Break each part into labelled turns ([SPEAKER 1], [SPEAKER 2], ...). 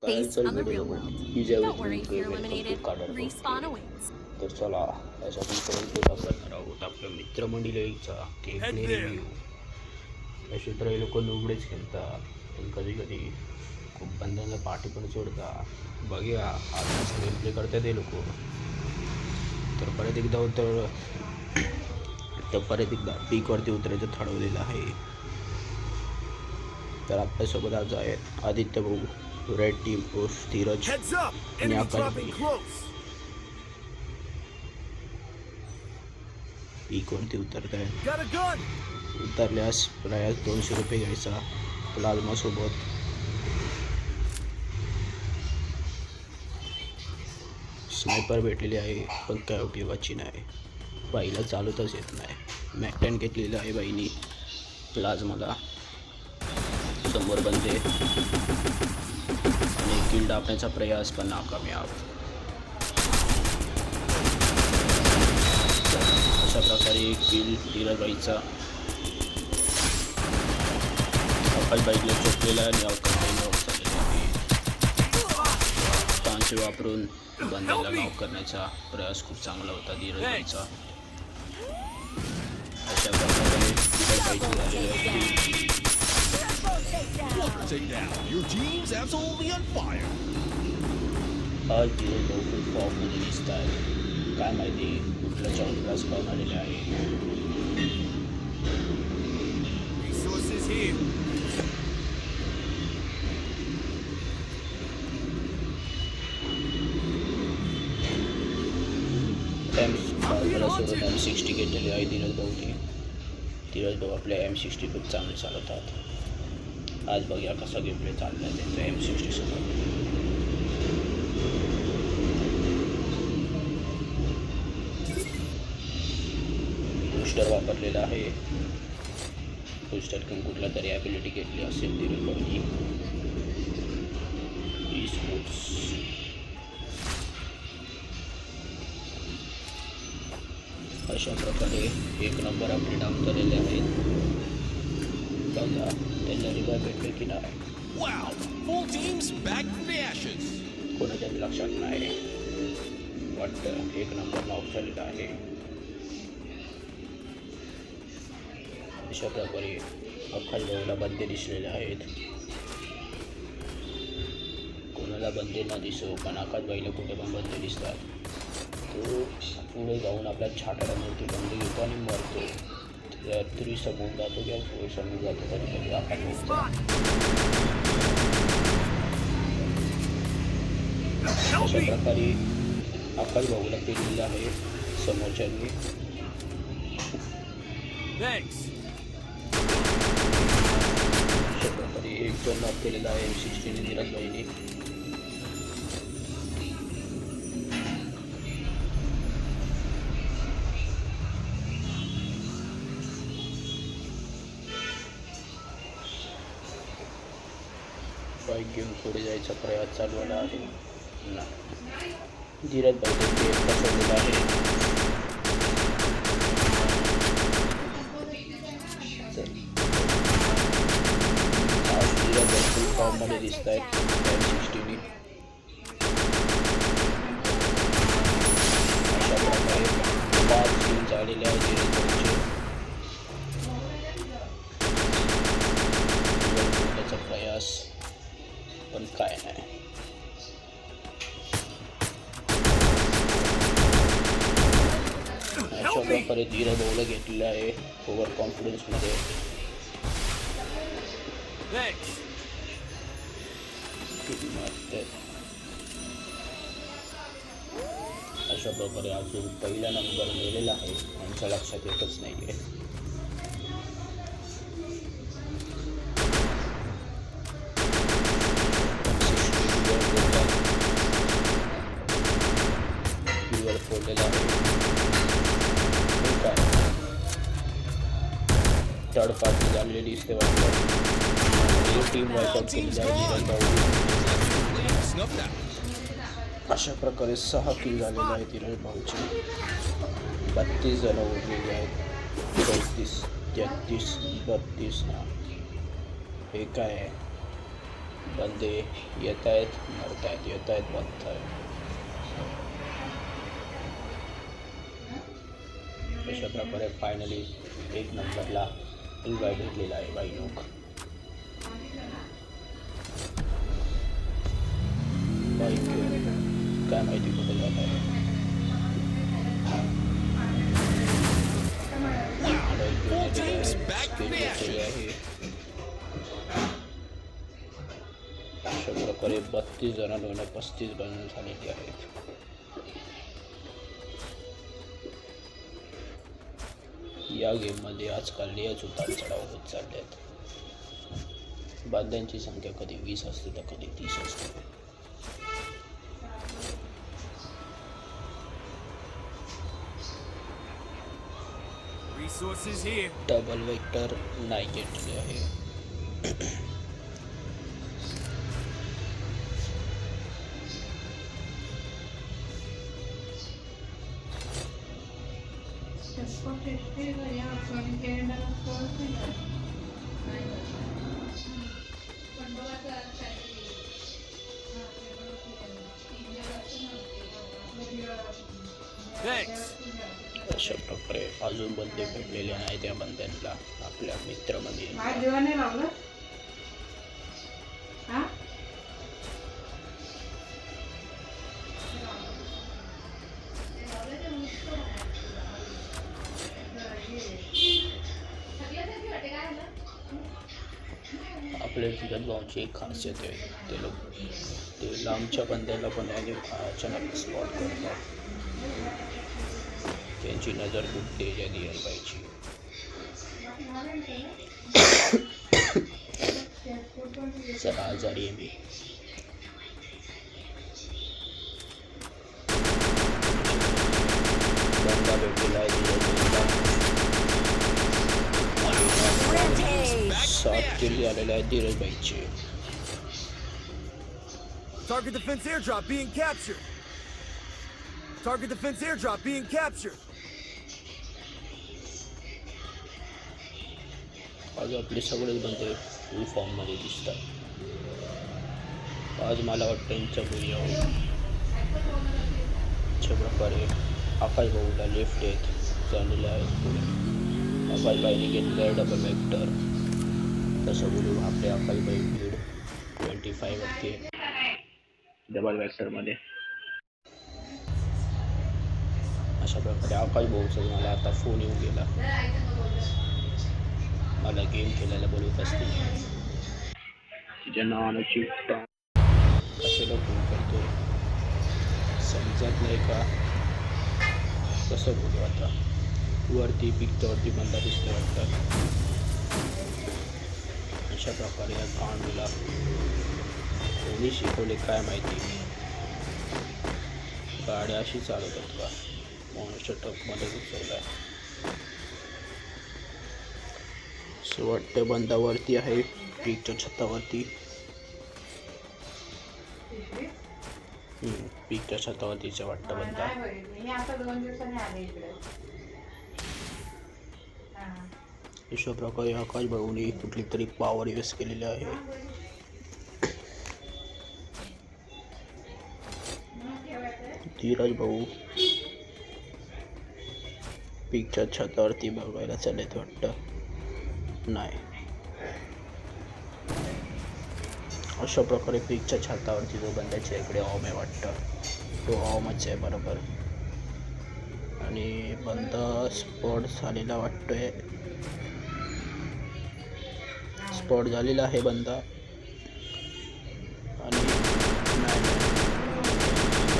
[SPEAKER 1] काय
[SPEAKER 2] based on the
[SPEAKER 1] चाललंय
[SPEAKER 2] real
[SPEAKER 1] बघू
[SPEAKER 2] world.
[SPEAKER 1] की ज्यावेळी
[SPEAKER 2] Don't
[SPEAKER 1] तुम्ही
[SPEAKER 2] worry, you're
[SPEAKER 1] welcome to
[SPEAKER 2] eliminated.
[SPEAKER 1] काढायला
[SPEAKER 2] Respawn
[SPEAKER 1] ओके.
[SPEAKER 2] awaits.
[SPEAKER 1] तर चला यासाठी परत करणार आहोत आपल्या मित्रमंडळीचा गेमप्ले रिव्ह्यू. असे तर हे लोक उघडेच खेळतात पण कधी कधी खूप बंधांना पाठी पण सोडतात. बघूया आज गेमप्ले करतात हे लोक. तर परत एकदा पीकवरती उतरायचं ठरवलेलं आहे. तर आपल्यासोबत आज आहेत आदित्य भाऊ, red team post Dheeraj
[SPEAKER 3] Heads up!
[SPEAKER 1] आणि
[SPEAKER 3] Enemy
[SPEAKER 1] आकाश
[SPEAKER 3] dropping
[SPEAKER 1] भाई.
[SPEAKER 3] close!
[SPEAKER 1] पीकवरती उतरत आहे.
[SPEAKER 3] Got a gun!
[SPEAKER 1] उतरल्यास प्रयास 200 रुपये घ्यायचा प्लाझ्मासोबत. स्नायपर भेटलेली आहे पण काय उपयोगाची नाही. बाईला चालवताच येत नाही. मॅकटॅन घेतलेलं आहे बाईनी प्लाझ्माला. समोर बनते आणि किल डापण्याचा प्रयास पण नाकामयाब. अशा प्रकारे किल धीरजबाईचा अवकाशबाईला चोपलेला आणि अवकाशबाईला नॉक झालेला आहे. पांच वापरून बंदाला नॉक करण्याचा प्रयास खूप चांगला होता धीरजबाईचा. अशा प्रकारे धीरजबाईची झालेली आहे.
[SPEAKER 3] Takedown. Your team's absolutely on fire.
[SPEAKER 1] आज धीरज भाऊ खूप फॉर्ममध्ये दिसत आहे. काय माहिती कुठल्या चौकलाच पाहून आलेले आहे.
[SPEAKER 3] Resources here.
[SPEAKER 1] सोडून M60 घेतलेली आहे धीरज भाऊनी. धीरज भाऊ आपल्या M60 खूप चांगले चालवतात. आज बघूया कसा गेमप्ले चालला आहे त्यांचा M60 सोबत. बूस्टर वापरलेला आहे. बूस्टर किंवा कुठला तरी ॲबिलिटी घेतली असेल धीरज भाऊनी. स्पोर्ट्स अशा प्रकारे एक नंबर आपले डाऊन झालेले आहेत. बघा त्यांना रिवाय भेटले की नाही.
[SPEAKER 3] Wow! Full team's back from the ashes.
[SPEAKER 1] कोणाच्या लक्षात नाही. वाटतं एक नंबर नॉक झालेला आहे. अशा प्रकारे अख्खाल भाऊला बंदे दिसलेले आहेत. कोणाला बंदे न दिसो पण आकाशबाईला कुठे पण बंदे दिसतात. तो पुढे जाऊन आपल्या छाटाडावरती बंद घेतो आणि मरतो. तरी समोर जातो किंवा पुढे समोर जातो कधी कधी अशा प्रकारे आकाश भाऊला केलेलं आहे समोरच्यांनी.
[SPEAKER 3] Thanks.
[SPEAKER 1] अशा प्रकारे एक जण नॉक केलेला आहे M60 धीरज भाईनी. बाईक घेऊन पुढे जायचा प्रयास चालवला आहे ना. धीरज भाई गेम पसरलेला आहे. आज धीरज भाई फुल फॉर्ममध्ये दिसत आहेत M60. अशा प्रकारे 5 किल झालेले आहे धीरज भाईचे. त्याचा प्रयास पण काय नाही. अशा प्रकारे धीरज भाऊला घेतलेलं आहे ओव्हर कॉन्फिडन्समध्ये.
[SPEAKER 3] Thanks.
[SPEAKER 1] अशा प्रकारे अजून पहिला नंबर मिळालेला आहे यांच्या लक्षात येतच नाही आहे. फोडलेला आहे. थर्ड पार्टी झालेली दिसते वाटतं. टीम वाईटआउट केली आहे.
[SPEAKER 3] Snuffed out.
[SPEAKER 1] अशा प्रकारे 6 किल झालेले आहेत धीरज भाऊचे. 32 जण उरलेली आहेत. 34, 33, 32. हे काय आहे बंदे येत आहेत, मरत आहेत, येत आहेत, मरत आहेत. अशा प्रकारे फायनली 1 नंबरला रिवाय भेटलेला आहे बाई लोक. काय माहिती कुठे जात आहे.
[SPEAKER 3] Full teams back from the ashes.
[SPEAKER 1] आहे. अशा प्रकारे 32 जणांना 35 रन झालेली आहेत. या गेममध्ये आजकाल लयच उतार चढाव होत चालले आहेत. बांद्यांची संख्या कधी 20 असते तर कधी 30 असते.
[SPEAKER 3] Resources here.
[SPEAKER 1] डबल वेक्टर नाही घेतले आहे.
[SPEAKER 3] Thanks.
[SPEAKER 1] अशा प्रकारे अजून बंदे भेटलेले नाही त्या बंद्यांना आपल्या मित्रामध्ये.
[SPEAKER 2] जेवण लावलं हा
[SPEAKER 1] आपल्या ठिकाण गावची एक खासियत आहे, ते लांबच्या बंद्याला पण अचानक स्पॉट करतात. त्यांची नजर खूप तेज आहे दिली पाहिजे. जरा आजारी आहे मी. बंदा भेटलेला आहे
[SPEAKER 3] Back from the
[SPEAKER 1] 7
[SPEAKER 3] ashes.
[SPEAKER 1] किल्ले आलेले आहेत Dheeraj भाईचे.
[SPEAKER 4] Target defense airdrop being captured. Target defense airdrop being captured.
[SPEAKER 1] आज आपले सगळेच बंदे फुल फॉर्ममध्ये दिसतात. आज मला वाटतं यांच्या मुली अशा प्रकारे आकाश भाऊला लेफ्ट येत झालेले आहेत पुढे. आकाश भाईने घेतलं आहे डबल वेक्टर. तसं बोलू आपले आकाश भाई भीड 25 वरती डबल वेक्टरमध्ये. अशा प्रकारे आकाश भाऊचा मला आता फोन येऊन गेला. मला गेम खेळायला बोलवत असते. तिच्या नावानं चिपटा कशाला फोन करतोय समजत नाही का. कसं बोलू आता. वरती पिकच्यावरती बंदा दिसतो वाटतं. अशा प्रकारे या कांडूला कोणी शिकवले काय माहिती. गाड्या अशी चालवतात का मनुष्य ट्रकमध्ये घुसवला आहे. असं वाटतं बंदावरती आहे पीकच्या छतावरती. पीकच्या छतावरतीचं वाटतं बंदा.
[SPEAKER 2] मी आता 2 दिवसांनी आले इकडे.
[SPEAKER 1] अशा प्रकारे आकाश भाऊनी कुठली तरी पॉवर यूज केलेली आहे. धीरज भाऊ पीकच्या छतावरती बघायला चालत वाटतं. नाही अशा प्रकारे पीकच्या छतावरती जो बंदाच्या इकडे ऑम आहे वाटतं तो ऑमच आहे बरोबर. आणि बंदा स्पॉट झालेला वाटतोय. स्पॉट झालेला आहे बंदा. आणि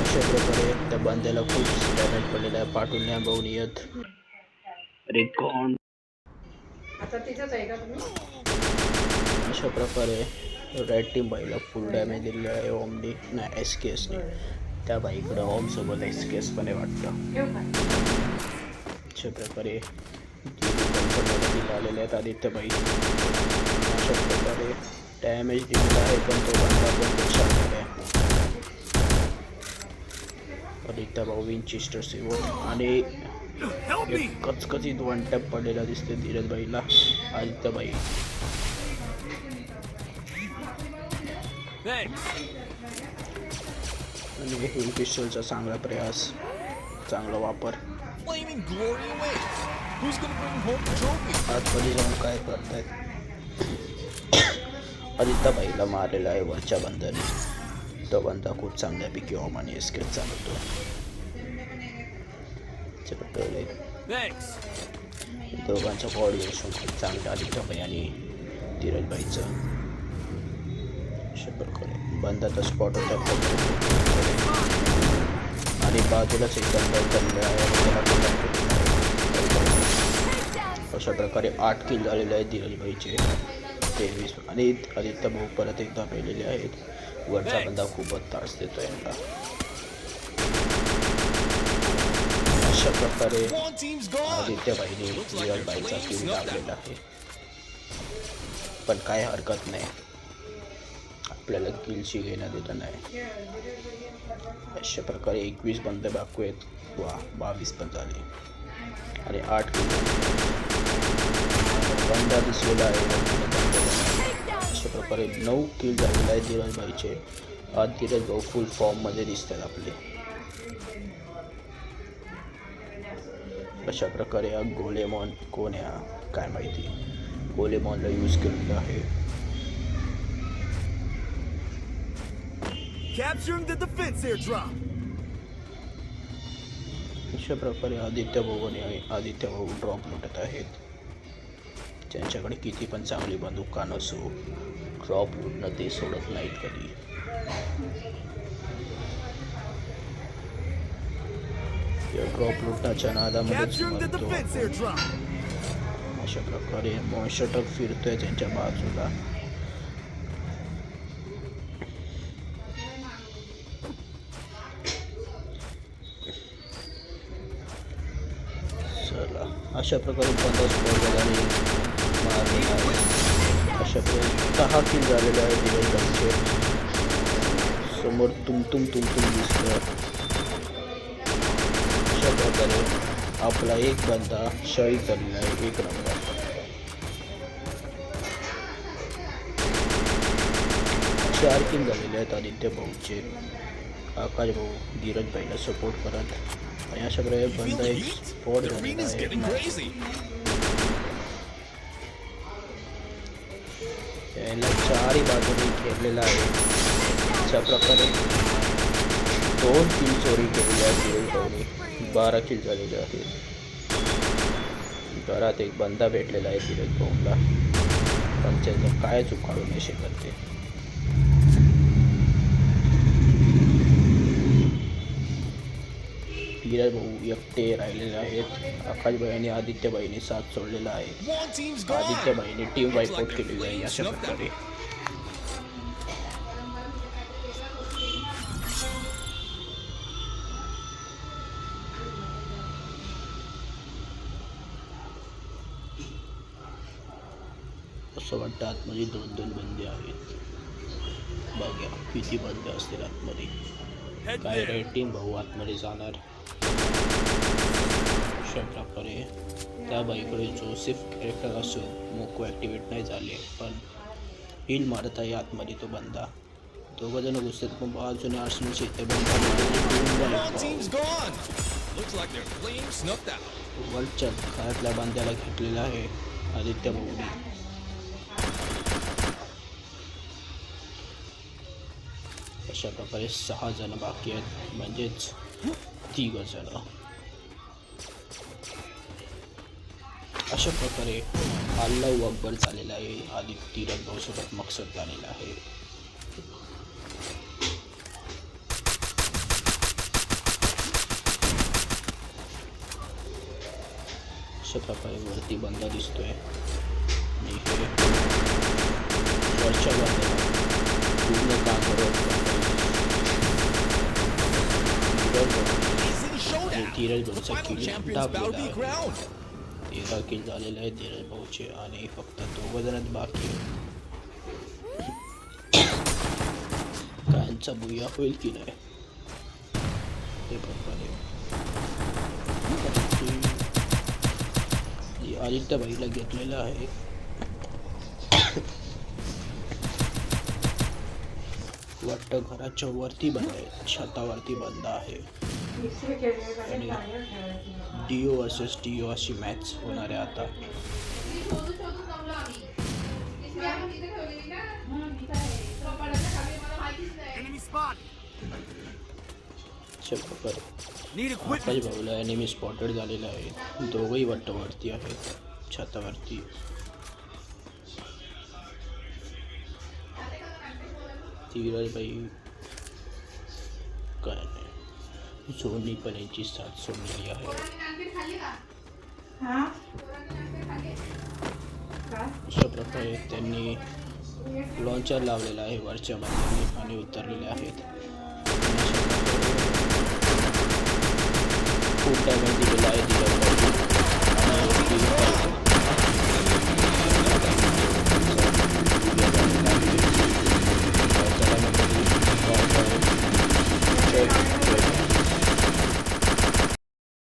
[SPEAKER 1] अशा प्रकारे त्या बंद्याला खूप डॅमेज पडलेला आहे. पाठवून नाही भाऊन येत. अरे कोण
[SPEAKER 2] आता तिथंच आहे का तुम्ही.
[SPEAKER 1] अशा प्रकारे रेड टीम बाईला फुल डॅमेज दिलेला आहे ओमनी नाही एस के एसने. त्या बाईकडं ओमसोबत एस के एस पण आहे वाटतं.
[SPEAKER 2] येऊ का
[SPEAKER 1] अशा प्रकारे आलेले आहेत आदित्यबाई. अशा प्रकारे डॅमेज दिलेला आहे पण तो बंदा पण खूप चांगला आहे. आदित्य भाऊ विंचेस्टर सेवन आणि कचकचीत वन टॅप पडलेला दिसते धीरजबाईला. आदित्यबाई
[SPEAKER 3] Thanks.
[SPEAKER 1] आणि हिल पिस्टलचा चांगला प्रयास, चांगला वापर.
[SPEAKER 3] Flaming glory awaits. Who's gonna bring home the trophy?
[SPEAKER 1] आतमध्ये जाऊन काय करतायत? आदित्याबाईला मारलेला आहे वरच्या बंदाने. तो बंदा खूप चांगल्यापैकी ओमाने एस्केप चालवतो. पहिले
[SPEAKER 3] Thanks.
[SPEAKER 1] दोघांचा कोऑर्डिनेशन खूप चांगलं आदित्यबाई आणि धीरजबाईचं. अशा प्रकारे बंदाचा स्पॉट होता आणि बाजूलाच एक बंदा उतरलेला आहे. अशा प्रकारे 8 किल झालेले आहेत धीरजबाईचे. 23 आणि आदित्य भाऊ परत एकदा पेलेले आहेत. वरचा बंदा खूपच त्रास देतो यांना. अशा प्रकारे
[SPEAKER 3] One team's gone.
[SPEAKER 1] आदित्यबाईने धीरजबाईचा किल लागलेला आहे. पण काय हरकत नाही, आपल्याला किलची घेणं देणं नाही. अशा प्रकारे 21 बंद बाकी आहेत. 22 पण झाले आणि 8 किल बंदा दिसलेला आहे. अशा प्रकारे 9 किल झालेले आहेत धीरजबाईचे. आज धीरज भाऊ फुल फॉर्ममध्ये दिसतात आपले. अशा प्रकारे हा गोलेमॉन कोण आहे काय माहिती. गोलेमॉनला यूज केलेलं आहे.
[SPEAKER 4] Capturing the defense airdrop.
[SPEAKER 1] अशा प्रकारे आदित्य भाऊ आणि आदित्य भाऊ ड्रॉप लुटत आहेत. त्यांच्याकडे किती पण चांगली बंदूक नसो, ड्रॉप लुटणं ते सोडत नाहीत कधी. या ड्रॉप लुटण्याच्या नादामध्येच
[SPEAKER 4] Capturing the
[SPEAKER 1] मरतो.
[SPEAKER 4] defense airdrop.
[SPEAKER 1] अशा प्रकारे मॉन्स्टर ट्रक फिरतोय त्यांच्या बाजूला. चला अशा प्रकारे 15 स्कोर झाले मारलेला आहे. अशा प्रकारे 10 किल झालेले आहे धीरजबाईचे. समोर तुमतुम दिसतं. अशा प्रकारे आपला एक बंदा शहीद झालेला आहे. 1 नंबर. चार किल झालेले आहेत आदित्य भाऊचे. आकाश भाऊ धीरजबाईला सपोर्ट करत आणि अशा प्रकारे
[SPEAKER 3] Feel
[SPEAKER 1] बंदा
[SPEAKER 3] the
[SPEAKER 1] एक
[SPEAKER 3] heat?
[SPEAKER 1] स्पॉट
[SPEAKER 3] The
[SPEAKER 1] झालेला
[SPEAKER 3] arena's
[SPEAKER 1] आहे.
[SPEAKER 3] getting crazy.
[SPEAKER 1] याला 4ही बाजूने घेरलेला आहे. अशा प्रकारे 2 किल चोरी केलेल्या आहेत धीरजभाऊने. 12 किल झालेले आहेत. घरात एक बंदा भेटलेला आहे धीरजभाऊला, पण त्याचं काय चुकाळू नाही शकत ते. धीरजभाऊ एकटे राहिलेले आहेत. आकाशभाई आणि आदित्यबाईने साथ सोडलेला आहे.
[SPEAKER 3] One team's gone.
[SPEAKER 1] आदित्यबाईने टीम
[SPEAKER 3] Looks
[SPEAKER 1] वाईकआउट
[SPEAKER 3] like
[SPEAKER 1] केलेली आहे.
[SPEAKER 3] they're
[SPEAKER 1] अशा
[SPEAKER 3] snuffed out.
[SPEAKER 1] प्रकारे असं वाटतं आतमध्ये 2 बंदे आहेत. बघा किती बंदे असतील आतमध्ये.
[SPEAKER 3] Head
[SPEAKER 1] काय
[SPEAKER 3] there.
[SPEAKER 1] रेटिंग भाऊ आतमध्ये जाणार. अशा प्रकारे त्या बाईकडे जोसेफ कॅरेक्टर असून मोको ॲक्टिवेट नाही झाले, पण हिल मारत आहे आतमध्ये तो बंदा. 2 जण घुसतात पण बाजूने आर्सेनलचे ते
[SPEAKER 3] One team's gone. Looks like their flames snuffed out.
[SPEAKER 1] वरच्या घरातल्या बांध्याला घेतलेला आहे आदित्य भाऊने. अशा प्रकारे 6 जण बाकी आहेत, म्हणजेच 3 जण. अशा प्रकारे अल्लाहू अकबर झालेला आहे. आदित्य धीरजभाऊसोबत मकसद झालेला आहे. अशा प्रकारे वरती बंदा दिसतोय आणि हे वरच्या बांधाला पूर्ण काम करत
[SPEAKER 3] Easy showdown.
[SPEAKER 1] धीरजभाऊचा
[SPEAKER 3] Final
[SPEAKER 1] kill
[SPEAKER 3] champions bout to
[SPEAKER 1] दाबलेला
[SPEAKER 3] be
[SPEAKER 1] आहे.
[SPEAKER 3] crowned.
[SPEAKER 1] 13 किल झालेले आहेत धीरजभाऊचे आणि फक्त 2 जणच बाकी आहेत. कायांचा बुया होईल की नाही ते प्रकारे आदित्यबाईला घेतलेलं आहे. वाटतं घराच्या वरती बंद आहे, छतावरती बंद आहे.
[SPEAKER 2] इथे केले का
[SPEAKER 1] आणि
[SPEAKER 2] जागेवर ठेवायची बाबा.
[SPEAKER 1] डिओ वर्सेस डिओ अशी मॅच होणार आहे आता.
[SPEAKER 4] Enemy spot.
[SPEAKER 1] अशा प्रकारे
[SPEAKER 4] Need
[SPEAKER 1] आकाश
[SPEAKER 4] equipment.
[SPEAKER 1] बाबूला एनिमी स्पॉटेड झालेला आहे. दोघंही वाटतं वरती आहेत, छतावरती. धीरजबाई काय नाही, झोनी पण याची साथ सोडलेली आहे.
[SPEAKER 2] हा? काय?
[SPEAKER 1] अशा प्रकारे त्यांनी लॉन्चर लावलेला आहे वरच्या बाजूने आणि उतरलेले आहेत. खूप डॅमेज दिलेला आहे धीरजबाई आणि